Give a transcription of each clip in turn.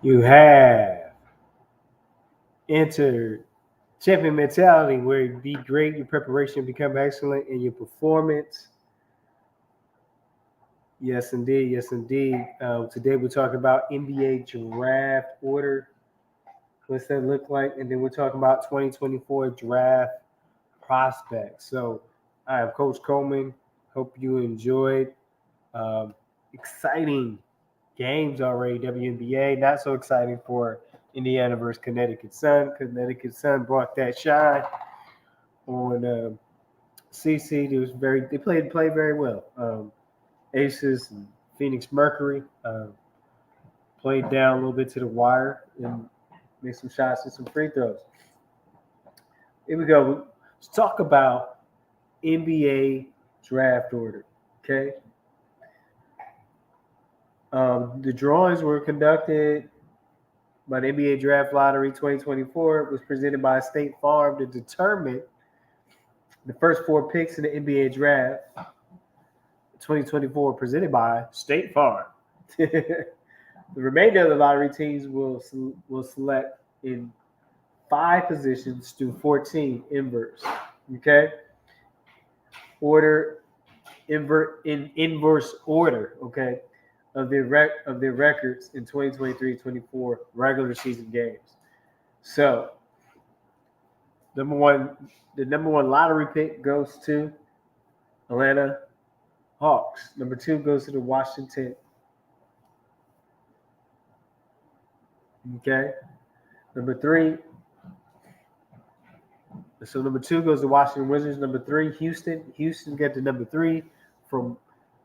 You have entered champion mentality where you be great, your preparation become excellent, and your performance. Yes, indeed. Yes, indeed. Today we're talking about NBA draft order. What's that look like? And then we're talking about 2024 draft prospects. So I am Coach Coleman. Hope you enjoyed. Um, Exciting games already, WNBA. Not so exciting for Indiana versus Connecticut Sun. Connecticut Sun brought that shine on CC. They played very well. Aces and Phoenix Mercury played down a little bit to the wire and made some shots and some free throws. Here we go. Let's talk about NBA draft order. Okay. The drawings were conducted by the NBA Draft Lottery 2024. It was presented by State Farm to determine the first four picks in the NBA Draft 2024, presented by State Farm. The remainder of the lottery teams will select in 5 positions through 14 inverse. Okay, order in inverse order. Okay, of their records in 2023-24 regular season games. So number one, the number one lottery pick goes to Atlanta Hawks. Number two goes to the Washington. Okay. Number three. So number two goes to Washington Wizards. Number three, Houston. Houston got the number three from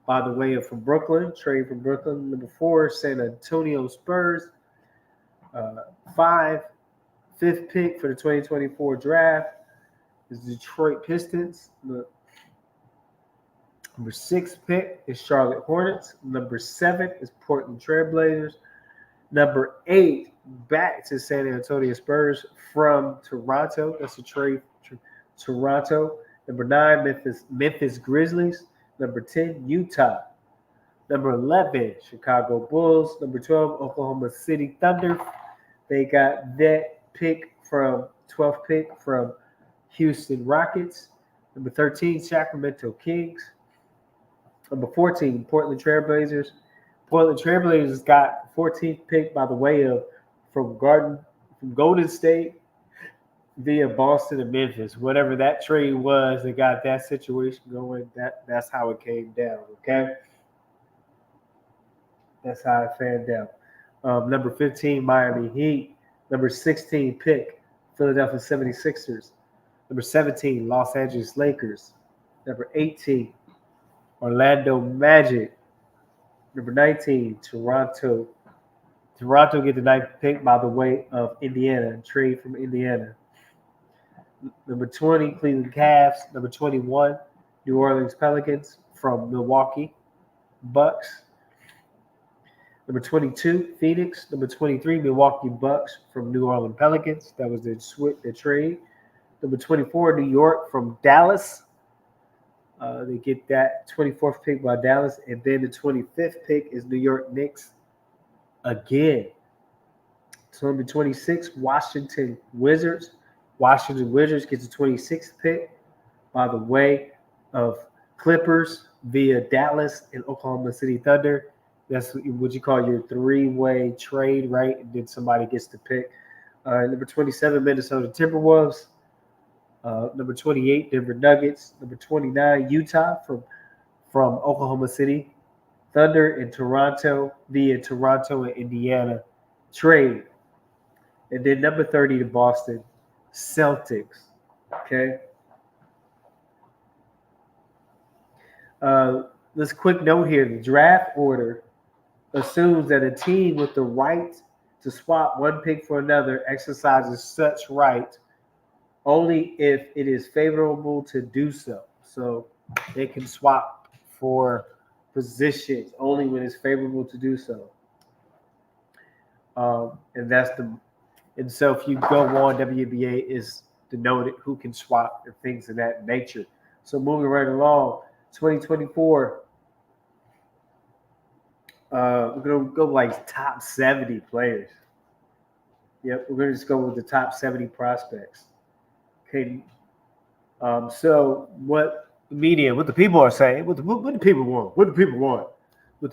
by the way of from Brooklyn, trade from Brooklyn. Number four, San Antonio Spurs. Uh, five, fifth pick for the 2024 draft is Detroit Pistons. Number six pick is Charlotte Hornets. Number seven is Portland Trailblazers. Number eight, back to San Antonio Spurs from Toronto. That's a trade. Toronto. Number nine, Memphis Grizzlies. Number 10, Utah. Number 11, Chicago Bulls. Number 12, Oklahoma City Thunder. They got that 12th pick from Houston Rockets. Number 13, Sacramento Kings. Number 14, Portland Trailblazers. Portland Trailblazers got 14th pick by the way of from Golden State via Boston and Memphis. Whatever that trade was that got that situation going, that's how it came down. Okay, that's how it fanned out. Number 15, Miami Heat. Number 16 pick, Philadelphia 76ers. Number 17, Los Angeles Lakers. Number 18, Orlando Magic. Number 19, Toronto. Toronto get the ninth pick by the way of Indiana, trade from Indiana. Number 20, Cleveland Cavs. Number 21, New Orleans Pelicans from Milwaukee Bucks. Number 22, Phoenix. Number 23, Milwaukee Bucks from New Orleans Pelicans. That was the trade. Number 24, New York from Dallas. They get that 24th pick by Dallas. And then the 25th pick is New York Knicks again. So number 26, Washington Wizards. Washington Wizards gets the 26th pick by the way of Clippers via Dallas and Oklahoma City Thunder. That's what you call your three-way trade, right? And then somebody gets to pick. Number 27, Minnesota Timberwolves. Number 28, Denver Nuggets. Number 29, Utah from Oklahoma City Thunder and Toronto via Toronto and Indiana trade. And then number 30, the Boston Celtics. Okay. Let's quick note here. The draft order assumes that a team with the right to swap one pick for another exercises such right only if it is favorable to do so. So they can swap for positions only when it's favorable to do so. And so if you go on, WNBA is denoted who can swap and things of that nature. So moving right along, 2024, we're gonna go like top 70 players. Yep, we're going to just go with the top 70 prospects. Okay. So what the media, what the people are saying, what the people want, what the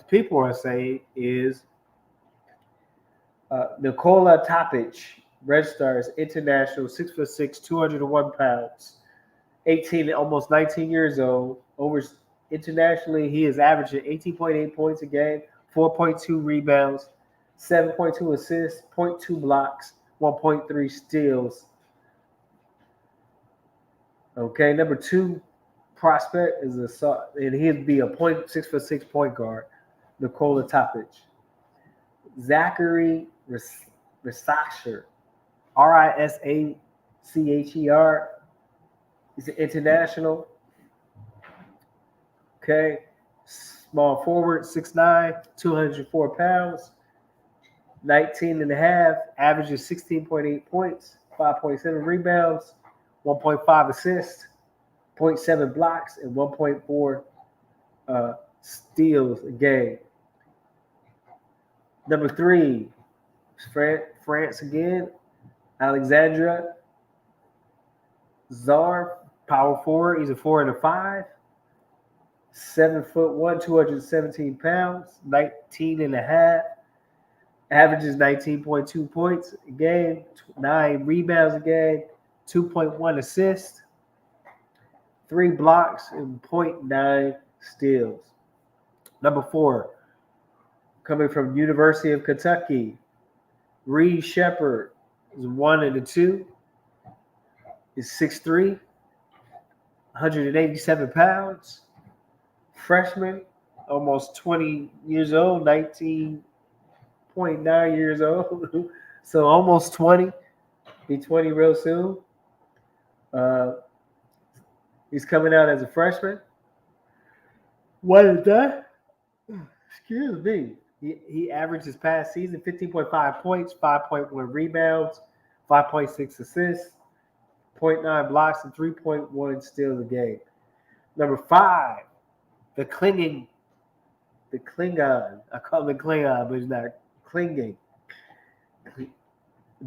people are saying is Nikola Topic registers international 6'6", 201 pounds, 18, almost 19 years old. Internationally, he is averaging 18.8 points a game, 4.2 rebounds, 7.2 assists, 0.2 blocks, 1.3 steals. Okay, number 2 prospect is and he'd be a 6'6" point guard, Nikola Topic. Zachary Risacher, Risacher. He's an international. Okay, small forward, 6'9", 204 pounds, 19 and a half, averages 16.8 points, 5.7 rebounds, 1.5 assists, 0.7 blocks, and 1.4 steals a game. Number 3, France again, Alexandre Zarf, power forward. He's a 4 and a 5, 7'1", 217 pounds, 19 and a half, averages 19.2 points a game, 9 rebounds a game, 2.1 assists, 3 blocks, and 0.9 steals. Number 4, coming from University of Kentucky, Reed Sheppard is 1 and a 2, is 6'3", 187 pounds, freshman, almost 20 years old, 19.9 years old, so almost 20, be 20 real soon. He's coming out as a freshman. What is that? Excuse me. He averaged his past season 15.5 points, 5.1 rebounds, 5.6 assists, 0.9 blocks, and 3.1 steals a game. Number 5, the Klingon. I call him Klingon, but he's not clinging.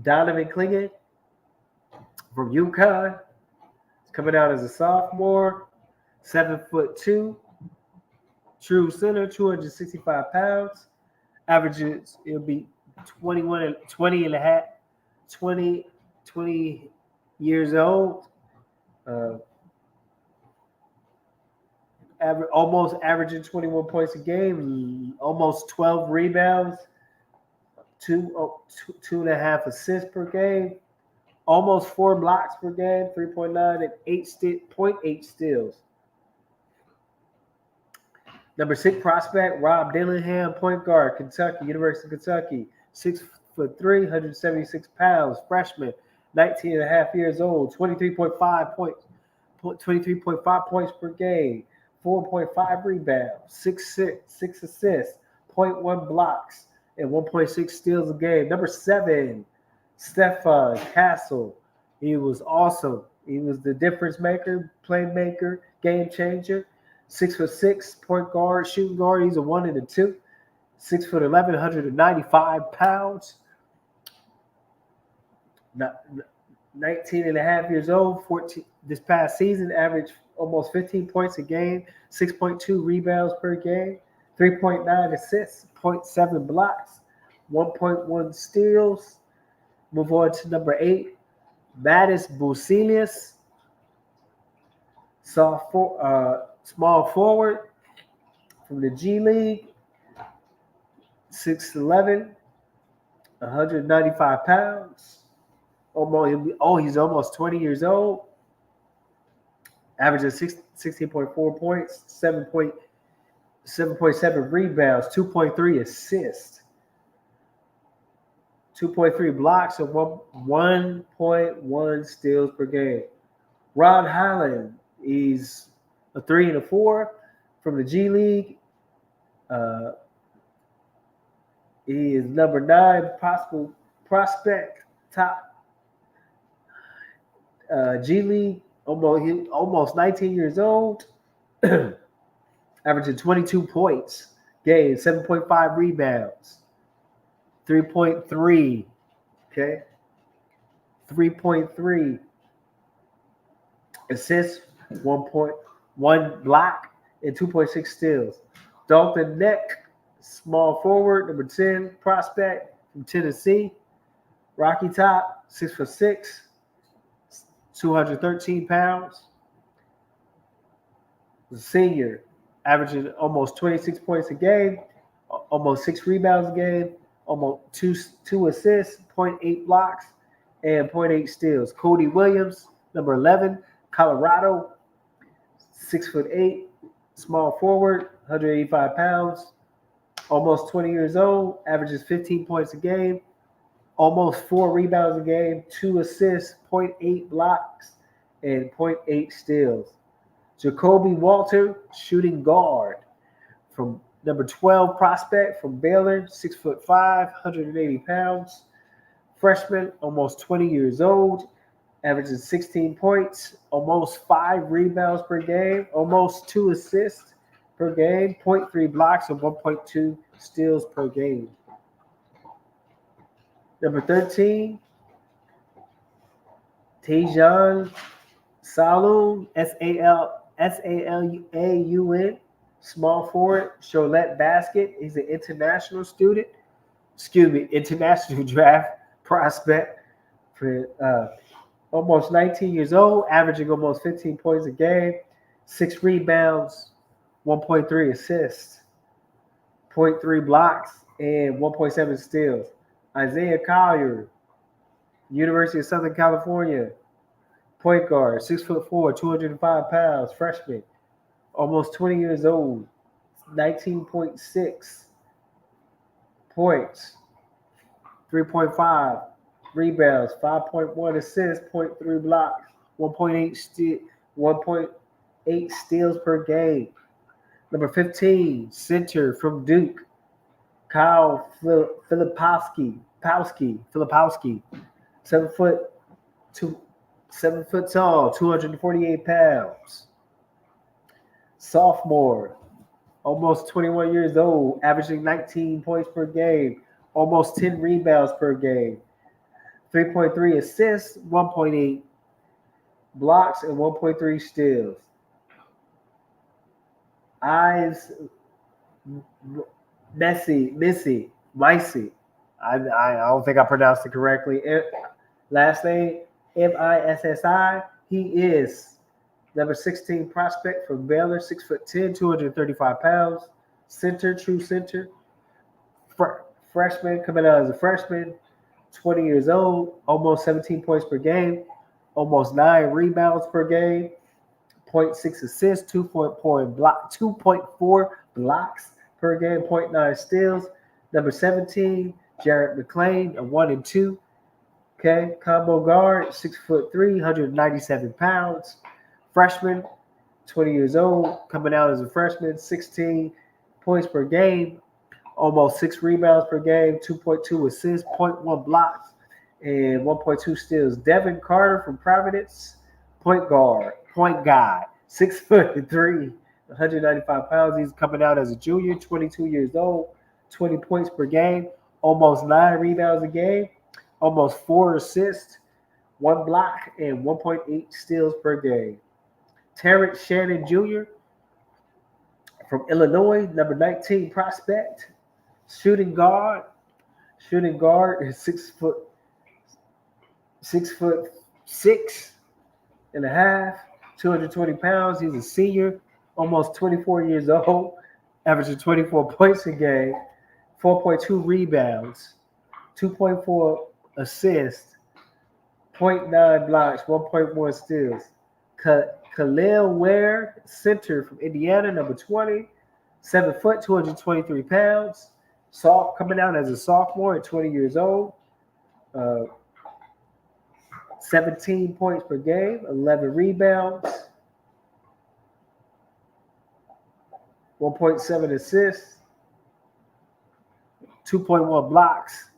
Donovan Clingan from UConn. He's coming out as a sophomore, 7'2", true center, 265 pounds. Averages, it'll be 20 years old. Almost averaging 21 points a game, almost 12 rebounds, 2.5 assists per game, almost 4 blocks per game, 3.9 and 8.8 steals. Number 6 prospect, Rob Dillingham, point guard, Kentucky, University of Kentucky, 6'3", 176 pounds, freshman, 19 and a half years old, 23.5 points per game, 4.5 rebounds, 6 assists, 0.1 blocks, and 1.6 steals a game. Number 7, Stefan Castle. He was awesome. He was the difference maker, playmaker, game changer. 6'6", point guard, shooting guard. He's a 1 and a 2. 6'11", 195 pounds. 19 and a half years old. 14 this past season, averaged almost 15 points a game, 6.2 rebounds per game, 3.9 assists, 0.7 blocks, 1.1 steals. Move on to number 8, Mattis Bucelius, small forward from the G League, 6'11", 195 pounds. He's almost 20 years old. Averages 16.4 points, 7.7 rebounds, 2.3 assists, 2.3 blocks, and 1.1 steals per game. Ron Highland, he's a 3 and a 4 from the G League. He is number 9 possible prospect, top G League. Almost 19 years old, averaging 22 points, game, 7.5 rebounds, 3.3. Okay, 3.3 assists, 1.1 block, and 2.6 steals. Dalton Neck, small forward, number 10 prospect from Tennessee. Rocky Top, 6'6", 213 pounds. The senior, averaging almost 26 points a game, almost 6 rebounds a game, almost two assists, 0.8 blocks, and 0.8 steals. Cody Williams, number 11, Colorado, 6'8", small forward, 185 pounds, almost 20 years old, averages 15 points a game, almost 4 rebounds a game, 2 assists, 0.8 blocks, and 0.8 steals. Jacoby Walter, shooting guard, from number 12 prospect from Baylor, 6'5", 180 pounds. Freshman, almost 20 years old, averages 16 points, almost 5 rebounds per game, almost 2 assists per game, 0.3 blocks, and 1.2 steals per game. Number 13, Tajon Saloon, Salaun, small forward, Cholet Basket. He's an international student. International draft prospect for almost 19 years old, averaging almost 15 points a game, 6 rebounds, 1.3 assists, 0.3 blocks, and 1.7 steals. Isaiah Collier, University of Southern California, point guard, 6'4", 205 pounds, freshman, almost 20 years old, 19.6 points, 3.5 rebounds, 5.1 assists, 0.3 blocks, 1.8 steals per game. Number 15, center from Duke, Kyle Filipowski, 7 foot tall, 248 pounds. Sophomore, almost 21 years old, averaging 19 points per game, almost 10 rebounds per game, 3.3 assists, 1.8 blocks, and 1.3 steals. Ives Missy. I don't think I pronounced it correctly. Last name, Missi. He is number 16 prospect from Baylor, 6'10", 235 pounds. True center. Freshman, coming out as a freshman, 20 years old, almost 17 points per game, almost 9 rebounds per game, 0.6 assists, 2.4 blocks per game, 0.9 steals. Number 17, Jarrett McClain, a 1 and 2. Okay, combo guard, 6'3", 197 pounds. Freshman, 20 years old, coming out as a freshman, 16 points per game, almost 6 rebounds per game, 2.2 assists, 0.1 blocks, and 1.2 steals. Devin Carter from Providence, point guy, 6'3", 195 pounds. He's coming out as a junior, 22 years old, 20 points per game, almost 9 rebounds a game, almost 4 assists, 1 block, and 1.8 steals per game. Terrence Shannon Jr. from Illinois, number 19 prospect, shooting guard is 6'6" and a half, 220 pounds. He's a senior, almost 24 years old, averaging 24 points a game, 4.2 rebounds, 2.4 assists, 0.9 blocks, 1.1 steals. Khalil Ware, center from Indiana, number 20, 7 foot, 223 pounds. Coming out as a sophomore at 20 years old. 17 points per game, 11 rebounds, 1.7 assists, 2.1 blocks,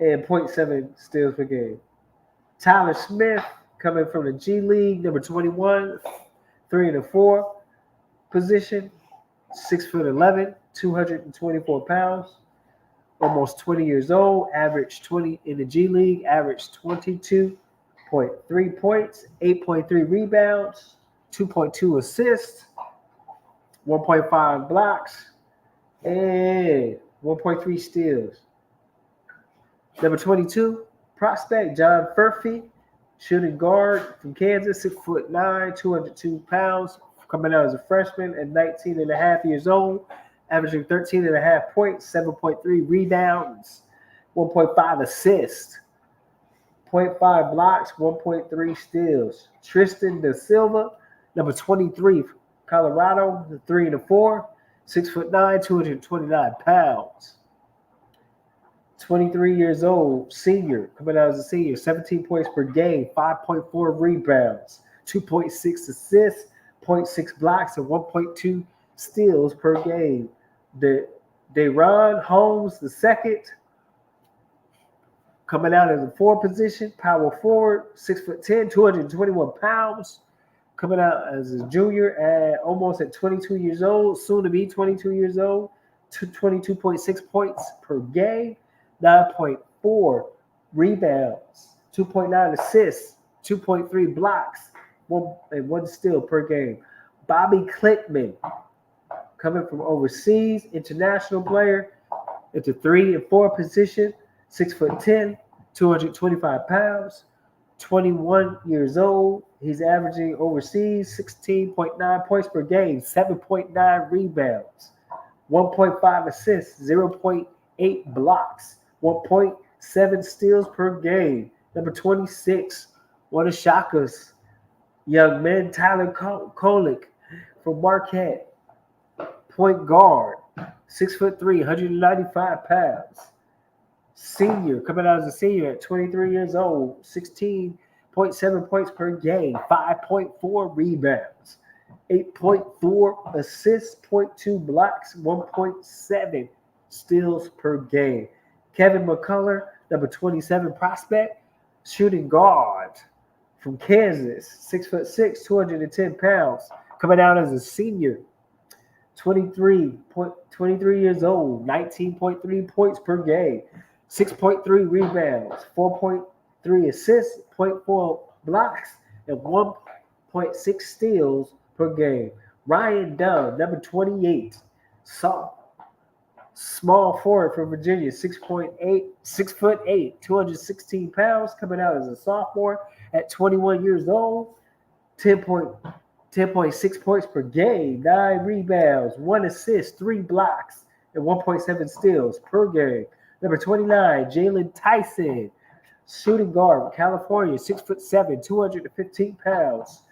and 0.7 steals per game. Tyler Smith, coming from the G League, number 21, 3 and 4 position, 6'11", 224 pounds, almost 20 years old, averaged 20 in the G League, averaged 22 8.3 points, 8.3 rebounds, 2.2 assists, 1.5 blocks, and 1.3 steals. Number 22, prospect John Furphy, shooting guard from Kansas, 6'9", 202 pounds, coming out as a freshman at 19 and a half years old, averaging 13 and a half points, 7.3 rebounds, 1.5 assists, 0.5 blocks, 1.3 steals. Tristan Da Silva, number 23, Colorado, the 3 and a 4, 6'9", 229 pounds. 23 years old, senior, coming out as a senior, 17 points per game, 5.4 rebounds, 2.6 assists, 0.6 blocks, and 1.2 steals per game. DeRon Holmes, the second, coming out as a forward position, power forward, 6'10", 221 pounds, coming out as a junior at almost at 22 years old, soon to be 22 years old, 22.6 points per game, 9.4 rebounds, 2.9 assists, 2.3 blocks, and 1 steal per game. Bobby Klickman, coming from overseas, international player at the 3 and 4 position, 6'10", 225 pounds, 21 years old. He's averaging overseas 16.9 points per game, 7.9 rebounds, 1.5 assists, 0.8 blocks, 1.7 steals per game. Number 26, one of Shaka's young men, Tyler Kolek from Marquette, point guard, 6'3", 195 pounds. Senior, coming out as a senior at 23 years old, 16.7 points per game, 5.4 rebounds, 8.4 assists, 0.2 blocks, 1.7 steals per game. Kevin McCullough, number 27 prospect, shooting guard from Kansas, 6'6", 210 pounds, coming out as a senior, 23 years old, 19.3 points per game, 6.3 rebounds, 4.3 assists, 0.4 blocks, and 1.6 steals per game. Ryan Dunn, number 28, small forward from Virginia, 6'8", 216 pounds, coming out as a sophomore at 21 years old, 10.6 points per game, 9 rebounds, 1 assist, 3 blocks, and 1.7 steals per game. Number 29, Jalen Tyson, shooting guard from California, 6'7", 215 pounds,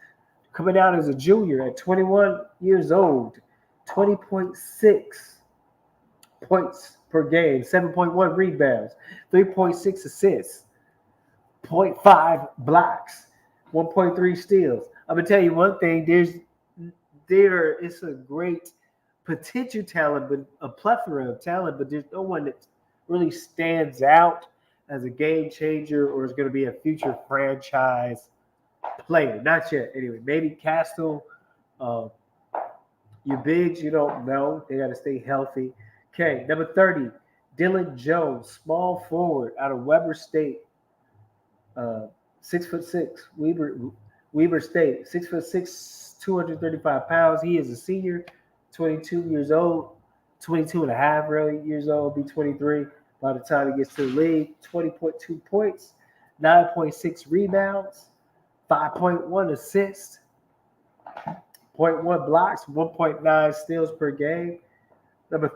coming out as a junior at 21 years old, 20.6 points per game, 7.1 rebounds, 3.6 assists, 0.5 blocks, 1.3 steals. I'm gonna tell you one thing: there is a great potential talent, but a plethora of talent, but there's no one that really stands out as a game changer or is going to be a future franchise player. Not yet, anyway. Maybe Castle. Your bigs, you don't know. They got to stay healthy. Okay, number 30, Dylan Jones, small forward out of Weber State. 6'6", Weber State, 6'6", 235 pounds. He is a senior, 22 years old, 22 and a half really years old, be 23 by the time he gets to the league. 20.2 points, 9.6 rebounds, 5.1 assists, 0.1 blocks, 1.9 steals per game. Number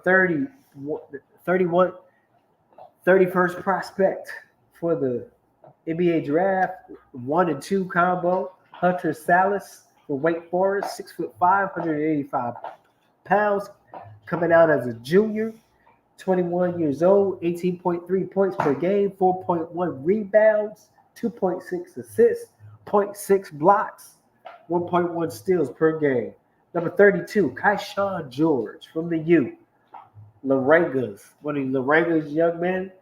31st prospect for the NBA draft, 1 and 2 combo, Hunter Salas for Wake Forest, 6'5", 185 pounds, coming out as a junior, 21 years old, 18.3 points per game, 4.1 rebounds, 2.6 assists, 0.6 blocks, 1.1 steals per game. Number 32, Kaishawn George from the U. Larangas, one of Larangas' young men,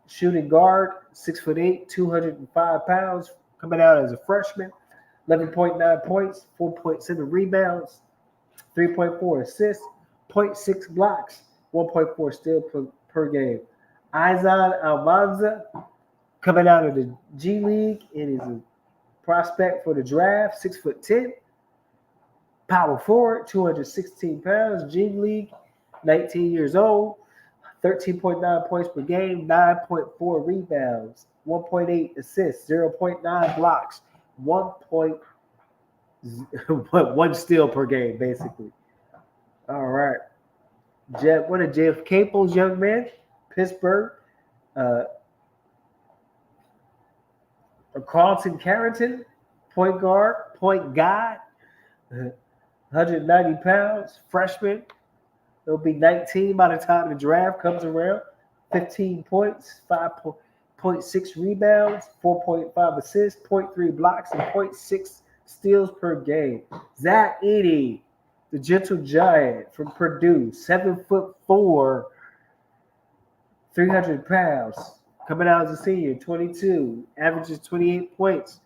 shooting guard, 6'8", 205 pounds, coming out as a freshman, 11.9 points, 4.7 rebounds, 3.4 assists, 0.6 blocks, 1.4 steals per game. Izan Almanza, coming out of the G League, and is a prospect for the draft, 6'10", power forward, 216 pounds, G League, 19 years old, 13.9 points per game, 9.4 rebounds, 1.8 assists, 0.9 blocks, 1 steal per game, basically. All right. One of Jeff Capel's young men, Pittsburgh. Carlton Carrington, point guard, 190 pounds, freshman. He'll be 19 by the time the draft comes around. 15 points, 5.6 rebounds, 4.5 assists, 0.3 blocks, and 0.6 steals per game. Zach Edey, the gentle giant from Purdue, 7'4", 300 pounds. Coming out as a senior, 22, averages 28 points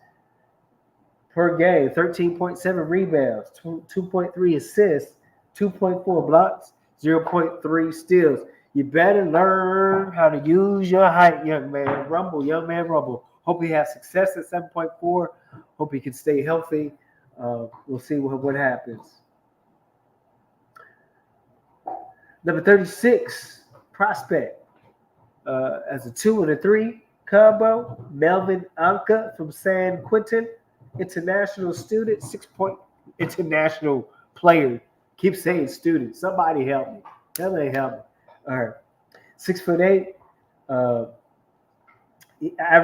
per game, 13.7 rebounds, 2.3 assists, 2.4 blocks, 0.3 steals. You better learn how to use your height, young man. Young man, rumble. Hope he has success at 7.4. Hope he can stay healthy. We'll see what happens. Number 36, prospect. As a 2 and a 3 combo, Melvin Anka from San Quentin, international student, 6-point international player. Keep saying student. Somebody help me. Somebody help me. All right. 6'8".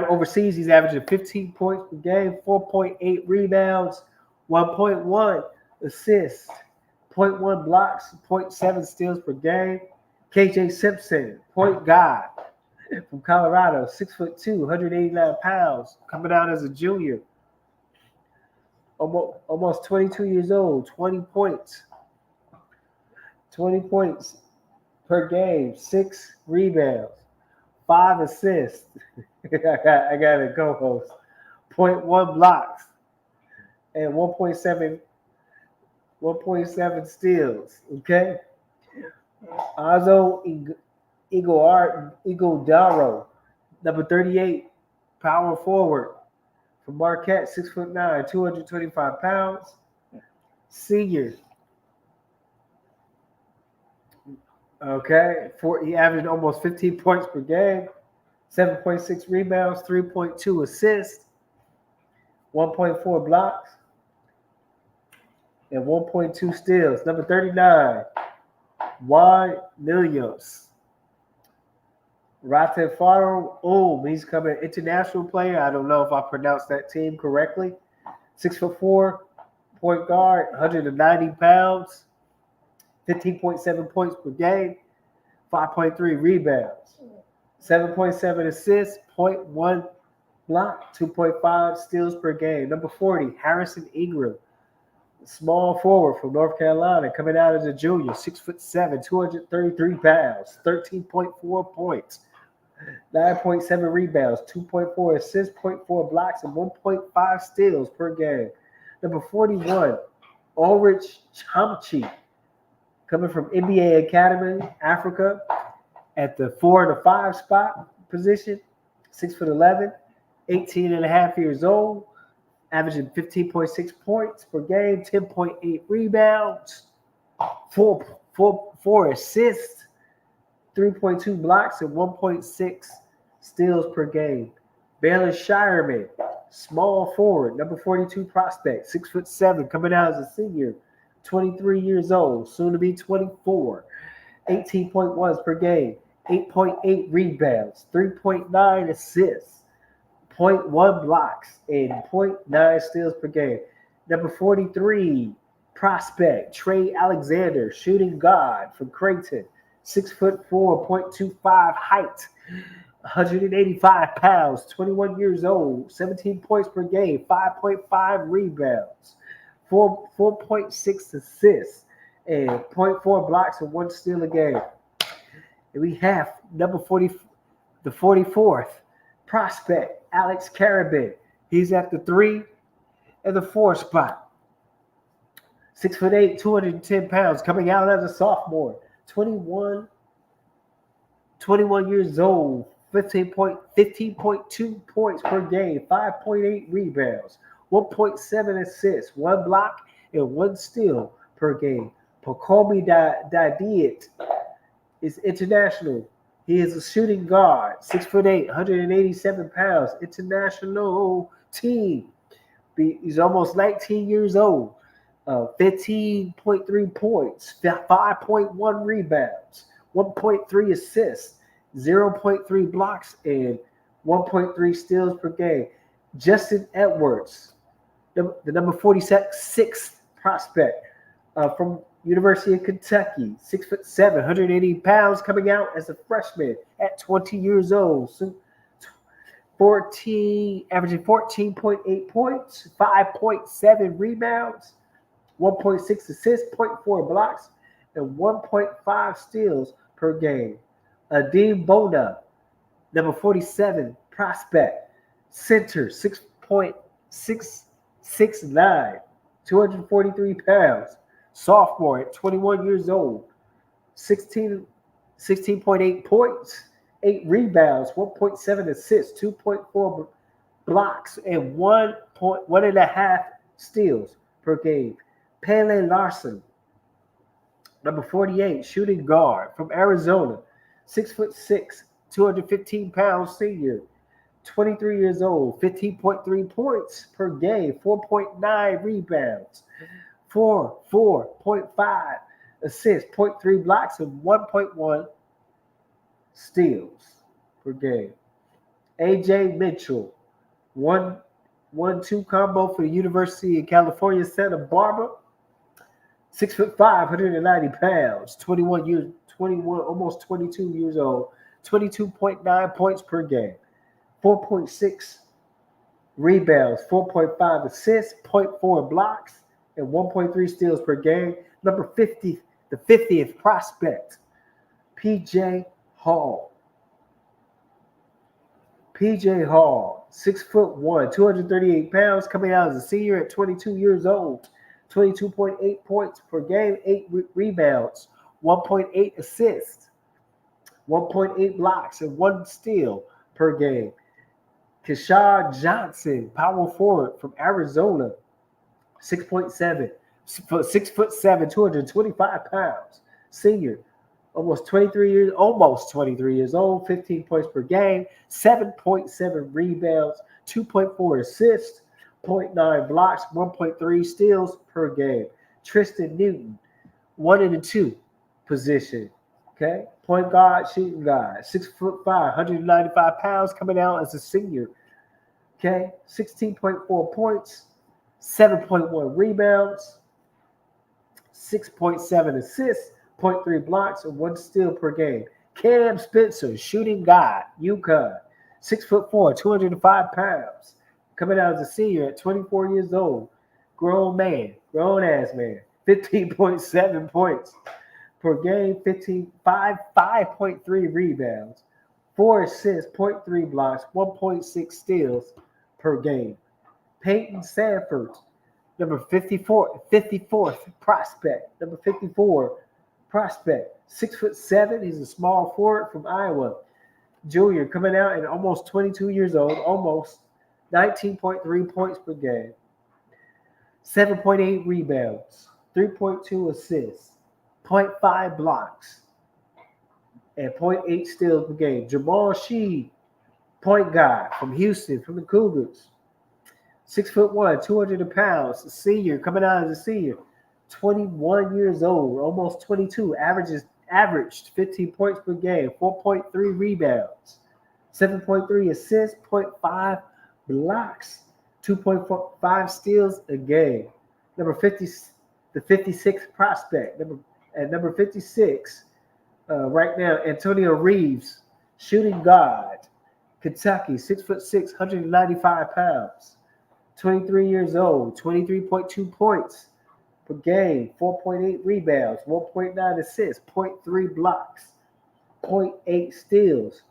Overseas, he's averaging 15 points per game, 4.8 rebounds, 1.1 assists, 0.1 blocks, 0.7 steals per game. KJ Simpson, point guard from Colorado, 6'2", 189 pounds, coming out as a junior. Almost 22 years old, 20 points. 20 points per game, 6 rebounds, 5 assists. I got a co-host. 0.1 blocks and 1.7 steals. Okay. Azo Iguodaro, number 38, power forward from Marquette, 6'9", 225 pounds, senior. Okay, he averaged almost 15 points per game, 7.6 rebounds, 3.2 assists, 1.4 blocks, and 1.2 steals. Number 39, Juan Williams. Ratafaro, he's coming international player. I don't know if I pronounced that team correctly. 6'4", point guard, 190 pounds, 15.7 points per game, 5.3 rebounds, 7.7 assists, 0.1 block, 2.5 steals per game. Number 40, Harrison Ingram, small forward from North Carolina, coming out as a junior, 6'7", 233 pounds, 13.4 points, 9.7 rebounds, 2.4 assists, 0.4 blocks, and 1.5 steals per game. Number 41, Ulrich Chomchi, coming from NBA Academy, Africa, at the 4 and 5 spot position, 6'11", 18 and a half years old, averaging 15.6 points per game, 10.8 rebounds, 4 assists, 3.2 blocks, and 1.6 steals per game. Baylor Shireman, small forward, number 42 prospect, 6'7", coming out as a senior, 23 years old, soon to be 24, 18.1s per game, 8.8 rebounds, 3.9 assists, 0.1 blocks, and 0.9 steals per game. Number 43 prospect, Trey Alexander, shooting guard from Creighton, 6'4", 0.25 height, 185 pounds, 21 years old, 17 points per game, 5.5 rebounds, 4.6 assists, and 0.4 blocks and 1 steal a game. And we have number 40, the 44th prospect, Alex Carabin. He's at the 3 and the 4 spot. 6'8", 210 pounds, coming out as a sophomore, 21 years old, 15.2 points per game, 5.8 rebounds, 1.7 assists, 1 block, and 1 steal per game. Pacomi Didiet is international. He is a shooting guard, 6'8", 187 pounds, international team. He's almost 19 years old. 15.3 points, 5.1 rebounds, 1.3 assists, 0.3 blocks, and 1.3 steals per game. Justin Edwards, the number 46 prospect from University of Kentucky, 6'7", 180 pounds, coming out as a freshman at 20 years old. So averaging 14.8 points, 5.7 rebounds, 1.6 assists, 0.4 blocks, and 1.5 steals per game. Adeem Bona, number 47 prospect, center, 6.669, 243 pounds, sophomore at 21 years old, 16.8 points, 8 rebounds, 1.7 assists, 2.4 blocks, and 1.5 steals per game. Pele Larson, number 48, shooting guard from Arizona, 6'6", 215 pounds, senior, 23 years old, 15.3 points per game, 4.9 rebounds, 4.5 assists, 0.3 blocks, and 1.1 steals per game. AJ Mitchell, 1-2 combo for the University of California, Santa Barbara, 6'5", 190 pounds, 21, almost 22 years old, 22.9 points per game, 4.6 rebounds, 4.5 assists, 0.4 blocks, and 1.3 steals per game. Number 50, the 50th prospect, PJ Hall. PJ Hall, 6'1", 238 pounds, coming out as a senior at 22 years old, 22.8 points per game, 8 rebounds, 1.8 assists, 1.8 blocks, and 1 steal per game. Keshad Johnson, power forward from Arizona, 6'7", 225 pounds, senior, almost 23 years old, 15 points per game, 7.7 rebounds, 2.4 assists, 0.9 blocks, 1.3 steals per game. Tristan Newton, 1 and 2 position. Okay, point guard, shooting guard, 6'5", 195 pounds, coming out as a senior. Okay, 16.4 points, 7.1 rebounds, 6.7 assists, 0.3 blocks, and 1 steal per game. Cam Spencer, shooting guard, UConn, 6'4", 205 pounds, coming out as a senior at 24 years old. Grown ass man, 15.7 points per game, 5.3 rebounds, 4 assists, 0.3 blocks, 1.6 steals per game. Peyton Sanford, number 54th prospect, number 54 prospect, 6'7". He's a small forward from Iowa. Junior, coming out at almost 22 years old, almost 19.3 points per game, 7.8 rebounds, 3.2 assists, 0.5 blocks, and 0.8 steals per game. Jamal Sheed, point guard from Houston, from the Cougars, 6'1", 200 pounds, a senior, coming out as a senior, 21 years old, almost 22, averaged 15 points per game, 4.3 rebounds, 7.3 assists, 0.5 blocks, 2.5 steals a game. Number 50, the 56th prospect, number 56, right now, Antonio Reeves, shooting guard, Kentucky, 6'6", 195 pounds, 23 years old, 23.2 points per game, 4.8 rebounds, 1.9 assists, 0.3 blocks, 0.8 steals.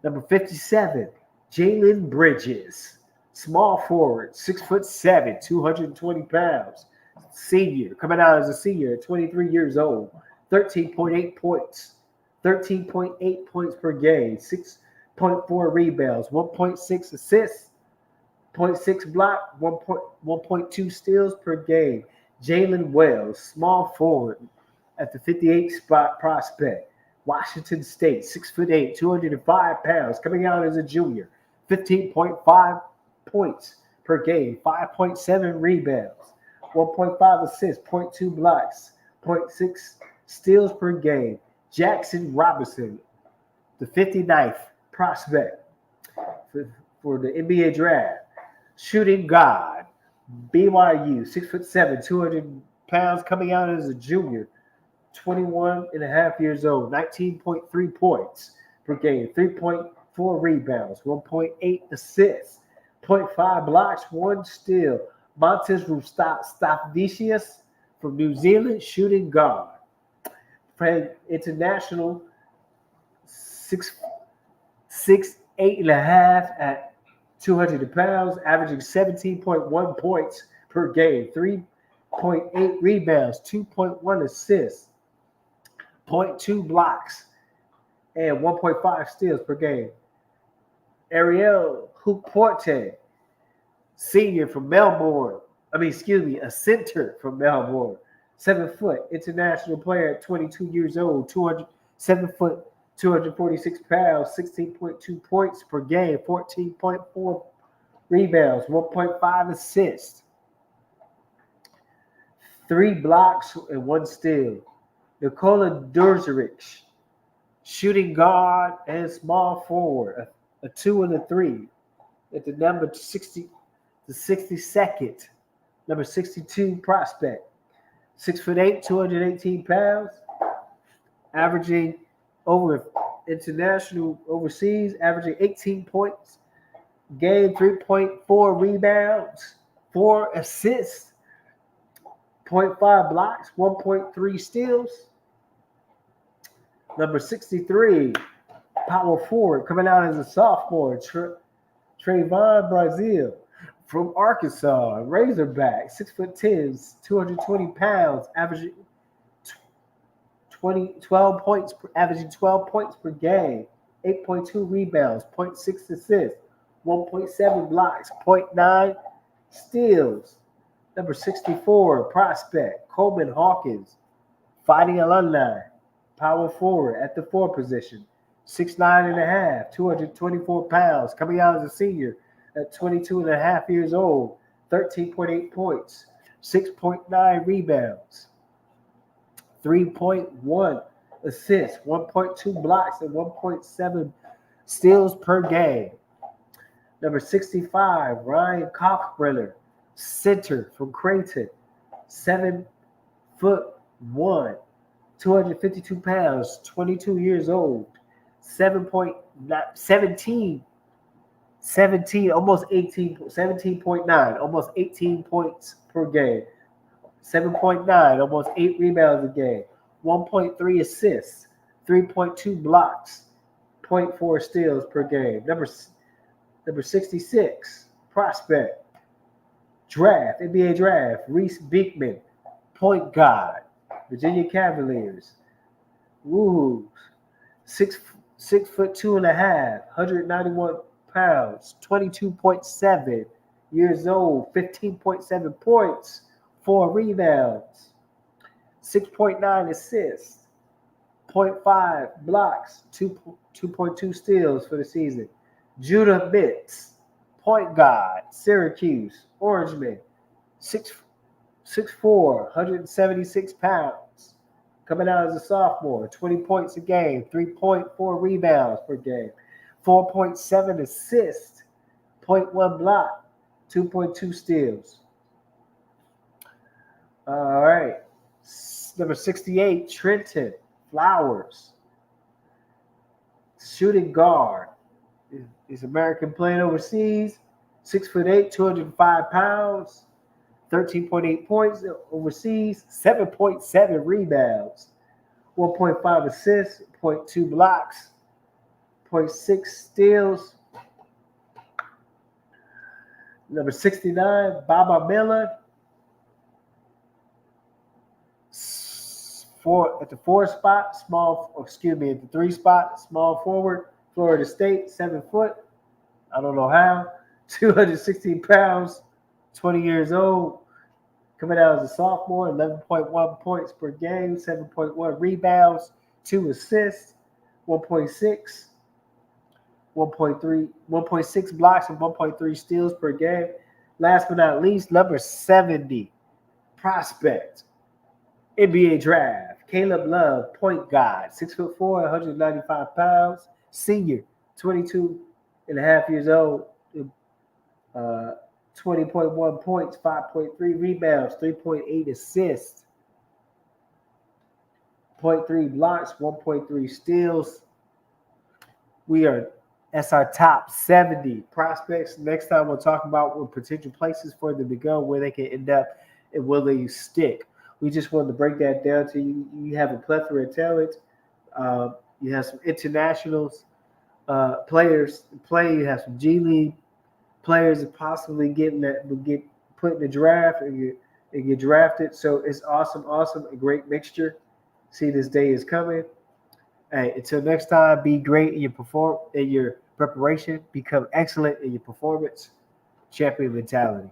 Number 57, Jalen Bridges, small forward, 6'7", 220 pounds, senior, coming out as a senior at 23 years old, 13.8 points, 13.8 points per game, 6.4 rebounds, 1.6 assists, 0.6 block, 1.2 steals per game. Jalen Wells, small forward at the 58 spot prospect. Washington State, 6'8", 205 pounds, coming out as a junior. 15.5 points per game, 5.7 rebounds, 1.5 assists, 0.2 blocks, 0.6 steals per game. Jackson Robinson, the 59th prospect for the NBA draft. Shooting guard, BYU, 6'7", 200 pounds, coming out as a junior. 21 and a half years old, 19.3 points per game, 3.4 rebounds, 1.8 assists, 0.5 blocks, 1 steal. Montez Stavicius from New Zealand, shooting guard. International, 6'8.5" at 200 pounds, averaging 17.1 points per game, 3.8 rebounds, 2.1 assists, 0.2 blocks, and 1.5 steals per game. Ariel Hukporte, senior from Melbourne. A center from Melbourne. 7 foot international player at 22 years old, 7 foot, 246 pounds, 16.2 points per game, 14.4 rebounds, 1.5 assists, 3 blocks, and 1 steal. Nikola Djurdjic, shooting guard and small forward, a 2 and a 3 at the number 60, the 62nd, number 62 prospect. 6'8", 218 pounds, averaging overseas, averaging 18 points, game, 3.4 rebounds, 4 assists, 0.5 blocks, 1.3 steals. Number 63, power forward, coming out as a sophomore, Trayvon Brazil from Arkansas, Razorback, 6'10", 220 pounds, averaging 12 points per game, 8.2 rebounds, 0.6 assists, 1.7 blocks, 0.9 steals. Number 64, prospect, Coleman Hawkins, Fighting Alumni, power forward at the 4 position, 6'9.5", 224 pounds, coming out as a senior at 22 and a half years old, 13.8 points, 6.9 rebounds, 3.1 assists, 1.2 blocks, and 1.7 steals per game. Number 65, Ryan Kalkbrenner, center from Creighton, 7'1", 252 pounds, 22 years old, 17.9, almost 18 points per game, 7.9, almost 8 rebounds a game, 1.3 assists, 3.2 blocks, 0.4 steals per game. Number 66, prospect, NBA draft, Reese Beekman, point guard, Virginia Cavaliers. Woo, 6'2.5", 191 pounds, 22.7 years old, 15.7 points, 4 rebounds, 6.9 assists, 0.5 blocks, 2.2 steals for the season. Judah Mitz, point guard, Syracuse, Orangemen, 6'4", 176 pounds, coming out as a sophomore, 20 points a game, 3.4 rebounds per game, 4.7 assists, 0.1 block, 2.2 steals. All right. Number 68, Trenton Flowers, shooting guard. He's American, playing overseas, 6'8", 205 pounds, 13.8 points overseas, 7.7 rebounds, 1.5 assists, 0.2 blocks, 0.6 steals. Number 69, Baba Miller, at the 3 spot, small forward, Florida State, 7 foot. I don't know how. 216 pounds, 20 years old. Coming out as a sophomore, 11.1 points per game, 7.1 rebounds, 2 assists, 1.6, 1.6 blocks, and 1.3 steals per game. Last but not least, number 70 prospect, NBA draft, Caleb Love, point guard, 6'4", 195 pounds, senior, 22 and a half years old, 20.1 points, 5.3 rebounds, 3.8 assists, 0.3 blocks, 1.3 steals. That's our top 70 prospects. Next time we'll talk about what potential places for them to go, where they can end up, and will they stick. We just wanted to break that down to you. You have a plethora of talent. You have some internationals, players play. You have some G League players that possibly will get put in the draft and get drafted. So it's awesome, a great mixture. See, this day is coming. Hey, until next time, be great in your preparation, become excellent in your performance. Champion mentality.